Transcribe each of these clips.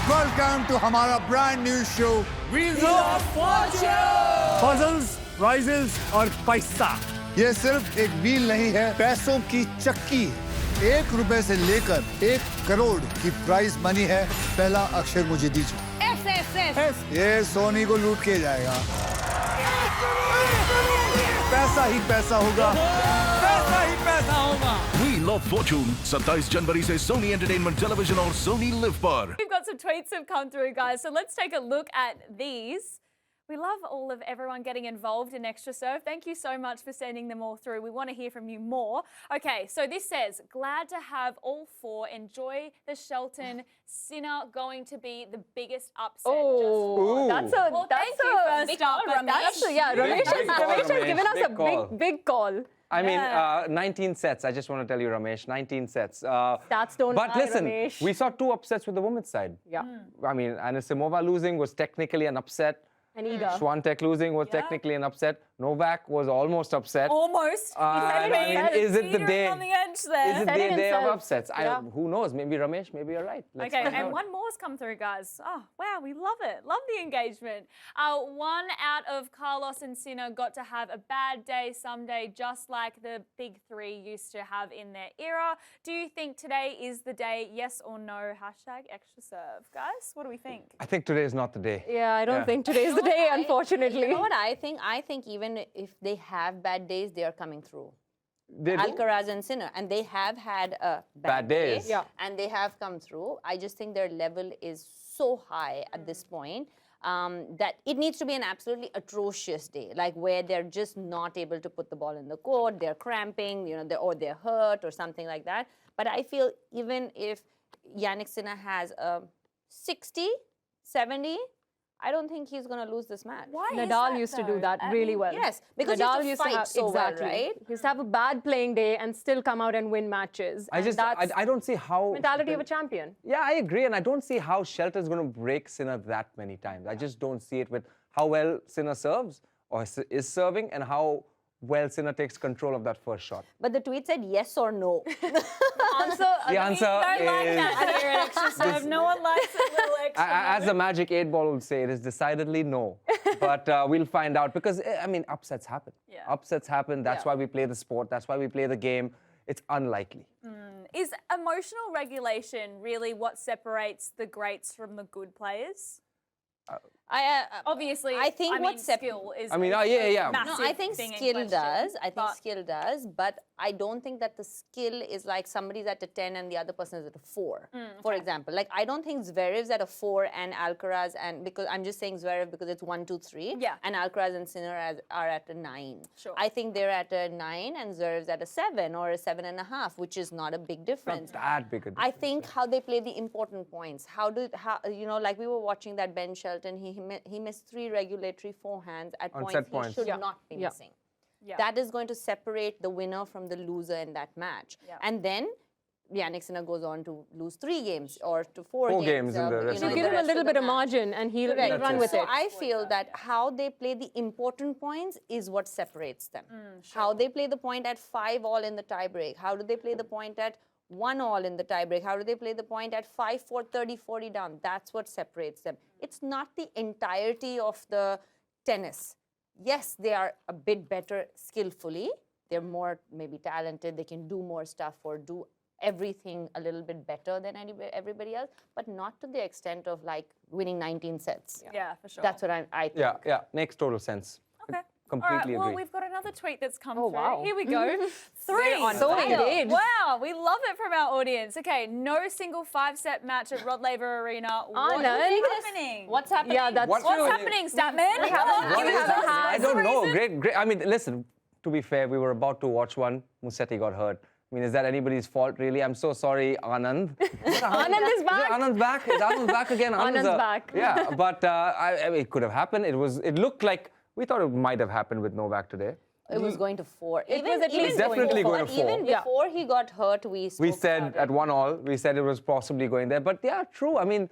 Welcome to हमारा brand new show Wheels of Fortune! Puzzles, prizes और पैसा। ये सिर्फ एक व्हील नहीं है, पैसों की चक्की है। 1 रुपए से लेकर 1 करोड़ की प्राइज मनी है। पहला अक्षर मुझे दीजिए। S. ये सोनी को लूट के जाएगा। पैसा ही पैसा होगा। पैसा ही पैसा होगा। Wheel of Fortune 27 जनवरी से Sony Entertainment Television और Sony Live पर। We've got some tweets have come through, guys. So let's take a look at these. We love all of everyone getting involved in Extra Serve. Thank you so much for sending them all through. We want to hear from you more. Okay, so this says, glad to have all 4 enjoy the Shelton Sinner going to be the biggest upset. That's a Well, that's thank you a first big up, call, but Ramesh. that's- Ramesh has given us Big a call. big call. I mean, Yeah. 19 sets. I just want to tell you, Ramesh, 19 sets. Stats don't But lie, listen, Ramesh. we saw 2 upsets with the women's side. Yeah. I mean, Anisimova losing was technically an upset. And Iga. Swiatek losing was technically an upset. Novak was almost upset. Almost. I mean, is it the Teetering day? on the edge there. Is it Said the it day of himself. upsets? Yeah. Who knows? Maybe Ramesh, maybe you're right. Let's Okay, find and out. one more's come through, guys. Oh, wow, we love it. Love the engagement. One out of Carlos and Sinner got to have a bad day someday, just like the big 3 used to have in their era. Do you think today is the day, yes or no? Hashtag Extra Serve. Guys, what do we think? I think today is not the day. Yeah, I don't Yeah. think today's the day, unfortunately. You know what I think? I think even if they have bad days, they are coming through. They do. Alcaraz and Sinner, and they have had a Bad days. day, Yeah. and they have come through. I just think their level is so high at this point that it needs to be an absolutely atrocious day, like where they're just not able to put the ball in the court, they're cramping, you know, or they're hurt or something like that. But I feel even if Yannick Sinner has a 60, 70, I don't think he's going to lose this match. Why is Nadal that, used to though? do that I really mean, well. Yes, because Nadal he used to fight have, so exactly. well, right? He used to have a bad playing day and still come out and win matches. I and just, that's I don't see how. mentality of a champion. Yeah, I agree, and I don't see how Shelton's going to break Sinner that many times. I just don't see it with how well Sinner serves or is serving and how well Sinner takes control of that first shot. But the tweet said yes or no. The answer Don't like is, that here at Extra Serve. No one likes a little extra. as the Magic 8 Ball would say, it is decidedly no. But we'll find out because, I mean, upsets happen. Yeah. Upsets happen. That's Yeah. why we play the sport. That's why we play the game. It's unlikely. Is emotional regulation really what separates the greats from the good players? Obviously, I think what skill is. I mean, is yeah, a yeah. massive No, I think thing in skill question, does. I think but- skill does, but I don't think that the skill is like somebody's at a 10 and the other person is at a 4. For example, like I don't think Zverev's at a 4 and Alcaraz and because I'm just saying Zverev because it's 1, 2, 3. Yeah. And Alcaraz and Sinner are at a 9. Sure. I think they're at a 9 and Zverev's at a 7 or a 7.5, which is not a big difference. Not that big a difference. I think how they play the important points. How you know, like we were watching that Ben Shelton, he missed 3 regulatory forehands at On points set he points. should Yeah. not be Yeah. missing. Yeah. That is going to separate the winner from the loser in that match. Yeah. And then Yannick Sinner goes on to lose 3 games or to 4 4 games in the you rest know, of So the in give the him a rest little of the bit of match. margin and he'll Correct. run with so it. I feel that how they play the important points is what separates them. How they play the point at 5 all in the tiebreak. How do they play the point at 1 all in the tiebreak? How do they play the point at 5, 4, 30, 40 down? That's what separates them. It's not the entirety of the tennis. Yes, they are a bit better skillfully. They're more maybe talented. They can do more stuff or do everything a little bit better than everybody else, but not to the extent of like winning 19 sets. Yeah, for sure. That's what I think. Yeah, makes total sense. Okay. Completely All right, well, agree. we've got another tweet that's come Oh, through. wow. Here we go. 3. So engaged. Wow, we love it from our audience. Okay, no single 5-set match at Rod Laver Arena. What Anand. is happening? What's happening? Yeah, that's What's true. What's happening, Statman? Come on, What give is us that? a I hand. don't know. Reason. Great. I mean, listen, to be fair, we were about to watch one. Musetti got hurt. I mean, is that anybody's fault, really? I'm so sorry, Anand. Anand is back. Anand's back. Is Anand back again? Anand's back. Yeah, but I mean, it could have happened. It looked like, we thought it might have happened with Novak today. It was going to 4. It was at least definitely before, going to 4. Even Yeah. before he got hurt, we spoke We said about at 1-1, we said it was possibly going there. But yeah, true. I mean,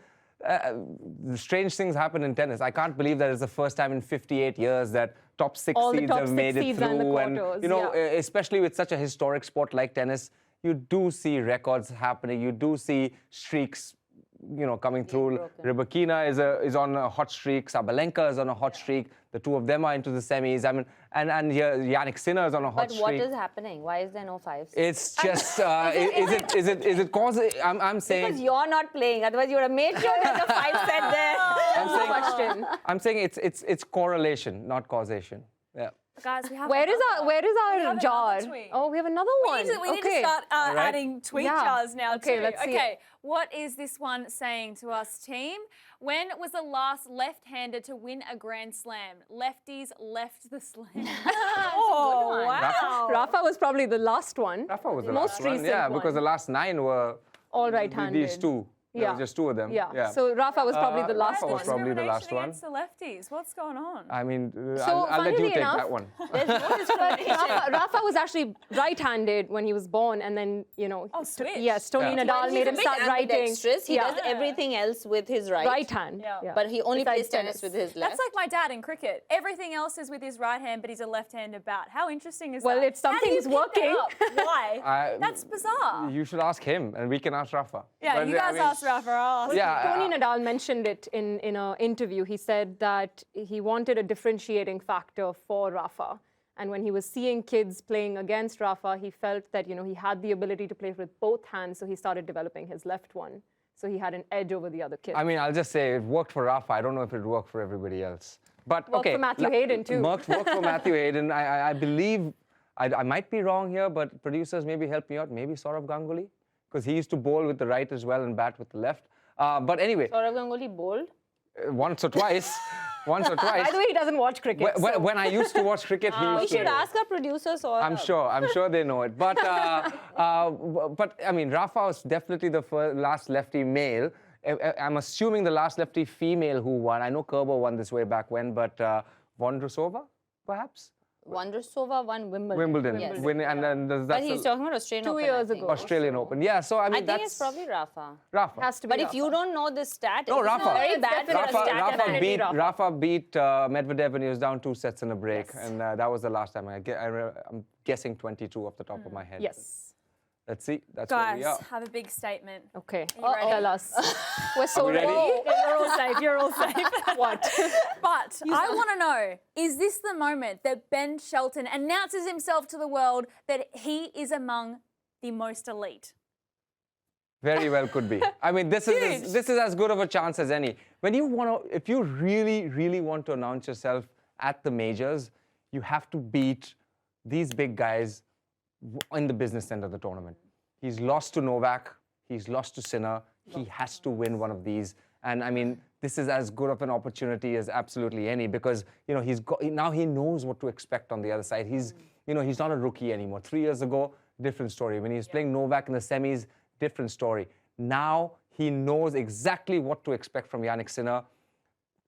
strange things happen in tennis. I can't believe that it's the first time in 58 years that top 6 All the seeds top have 6 made it seeds are in the through. And, quarters, you know, yeah. especially with such a historic sport like tennis, you do see records happening. You do see streaks coming through. Rybakina is on a hot streak. Sabalenka is on a hot streak. The two of them are into the semis. I mean, and here Yannick Sinner is on a hot streak. But what is happening? Why is there no fives? It's just is it cause? I'm saying Because you're not playing. Otherwise, you would have made sure there's a 5 set there. I'm saying it's correlation, not causation. Yeah. Guys, we have Where is have our jar? another tweet. Oh, we have another one. We need to start adding tweet jars now Okay, too. let's see Okay, it. what is this one saying to us, team? When was the last left-hander to win a Grand Slam? Lefties left the slam. Oh, wow. Rafa was probably the last one. Rafa was the most last one. recent Yeah, one. because the last 9 were All right-handed. these two. There were just two of them. Yeah. So Rafa was probably the last Rafa one. was probably the last one. Against the lefties. What's going on? I mean, So, I'll let you funnily take enough, that one. There's no discrimination. Rafa was actually right-handed when he was born, and then switch. Yes, Tony Yeah. Nadal made him He's a bit start writing. ambidextrous. He does everything else with his right hand. Yeah. But he only Besides plays tennis with his left. That's like my dad in cricket. Everything else is with his right hand, but he's a left-handed bat. How interesting is Well, that? it's something's How do you pick that working. up? Why? That's bizarre. You should ask him, and we can ask Rafa. Yeah, But, you I guys mean, ask Rafa. I'll ask Yeah, Tony Nadal mentioned it in an interview. He said that he wanted a differentiating factor for Rafa. And when he was seeing kids playing against Rafa, he felt that he had the ability to play with both hands, so he started developing his left one. So he had an edge over the other kids. I mean, I'll just say it worked for Rafa. I don't know if it worked for everybody else. But Worked okay, for Matthew Hayden, too. Worked for Matthew Hayden. I believe, I might be wrong here, but producers maybe help me out. Maybe Saurav Ganguly, because he used to bowl with the right as well and bat with the left. But anyway, Saurav Ganguly bowled? Once or twice. Once or twice. By the way, he doesn't watch cricket. When I used to watch cricket, he used We to should ask our producers or I'm sure they know it. But I mean, Rafa was definitely the last lefty male. I'm assuming the last lefty female who won. I know Kerber won this way back when, but Vondrousova, perhaps? Vondrousova won Wimbledon. Wimbledon. Yes. And then that's But he's talking about Australian 2 Open, years I think. ago. Australian Open. Yeah, so I mean, I think it's probably Rafa. Rafa. Has to be But if Rafa. you don't know this stat, No, it's Rafa. very bad for a stat man. Rafa beat Medvedev when he was down 2 sets in a break, and that was the last time. I'm guessing 22 off the top of my head. Yes. Let's see. That's where Guys, we are. have a big statement. Okay. you ready? Tell us. We're so we ready? ready. You're all safe. You're all safe. What? But I want to know, is this the moment that Ben Shelton announces himself to the world that he is among the most elite? Very well could be. I mean, this is as good of a chance as any. When you want to, if you really want to announce yourself at the majors, you have to beat these big guys in the business end of the tournament. He's lost to Novak. He's lost to Sinner. He has to win one of these. And I mean, this is as good of an opportunity as absolutely any, because now he knows what to expect on the other side. He's not a rookie anymore. 3 years ago, different story. When he was playing Novak in the semis, different story. Now he knows exactly what to expect from Yannick Sinner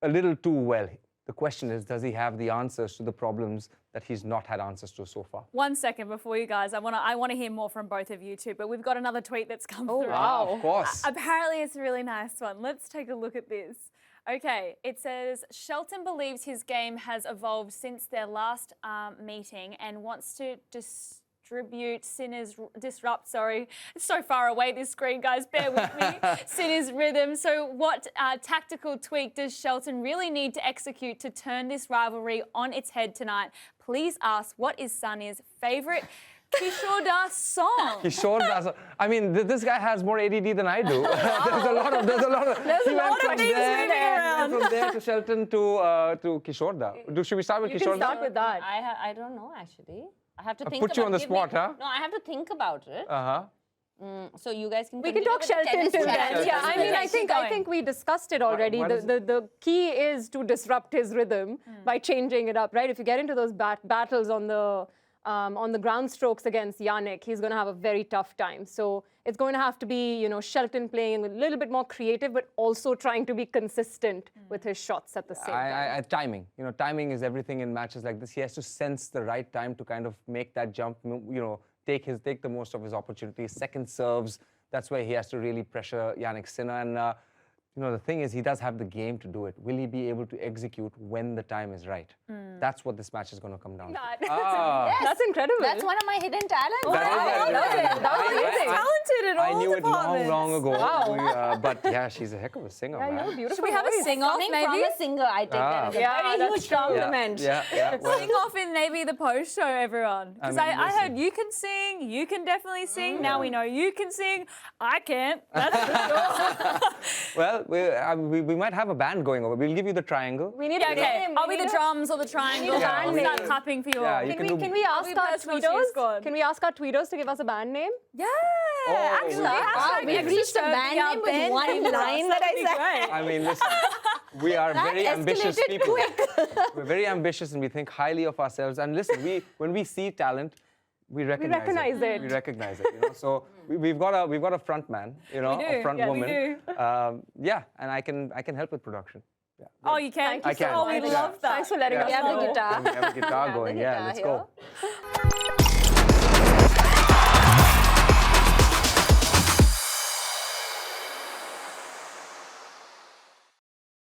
a little too well. The question is, does he have the answers to the problems that he's not had answers to so far? 1 second before you guys, I want to hear more from both of you too, but we've got another tweet that's come through. wow. Of course. Apparently it's a really nice one. Let's take a look at this. Okay, it says, Shelton believes his game has evolved since their last meeting and wants to disrupt, it's so far away this screen, guys, bear with me, Sinner's rhythm. So what tactical tweak does Shelton really need to execute to turn this rivalry on its head tonight? Please ask, what is Sania's favourite Kishore Das song? Kishore Das. I mean, this guy has more ADD than I do. There's a lot of. There's a lot of things moving around. From there to Shelton to Kishore Das. Should we start with You Kishore can start Das? with that. I don't know, actually. I have to think put you on the give me- spot, huh? No, I have to think about it. So you guys can We can continue talk with the Shelton tennis till chat. then. Yeah, I mean, Okay, keep I going. think we discussed it already. what is The key is to disrupt his rhythm by changing it up, right? If you get into those battles on the ground strokes against Yannick, he's going to have a very tough time. So it's going to have to be, Shelton playing a little bit more creative, but also trying to be consistent with his shots at the same time. Timing. Timing is everything in matches like this. He has to sense the right time to kind of make that jump. Take the most of his opportunities. Second serves. That's where he has to really pressure Yannick Sinner. And you know, the thing is, he does have the game to do it. Will he be able to execute when the time is right? That's what this match is going to come down to. Yes, That's incredible. That's one of my hidden talents. That is That was amazing. Talented in all I knew it departments. long ago. But yeah, she's a heck of a singer, Yeah, man. you're beautiful. Should we have a voice. sing-off, Coming from maybe? a singer, I take that as a Yeah, very that's huge true. compliment. Well, Sing-off in maybe the post-show, everyone. Because I mean, I heard listen. you can sing, you can definitely sing. Now we know you can sing. I can't. That's for sure. well, we might have a band going over. We'll give you the triangle. We need Yeah, a okay. name. I'll We be the need a- drums or the triangle. a band I'll name. start clapping for you Yeah, all. you Can we ask be our personal cheer squad. tweeters? Can we ask our tweeters to give us a band name? Yeah, Oh, actually. wow. hashtag We've extra reached a show band be our name with band one name for us. line that I That'd be said. great. I mean, listen, we are very ambitious escalated people. We're very ambitious and we think highly of ourselves. And listen, when we see talent, we recognize, recognize it. We recognize it. You know? So we've got a front man, you know, We do. a front Yeah, we woman. do. Yeah, and I can help with production. Yeah. Oh, you can? I can. Oh, we Yeah. love that. Thanks for letting us We have know. the guitar. We have a guitar Yeah, going. the Yeah, guitar let's here. go.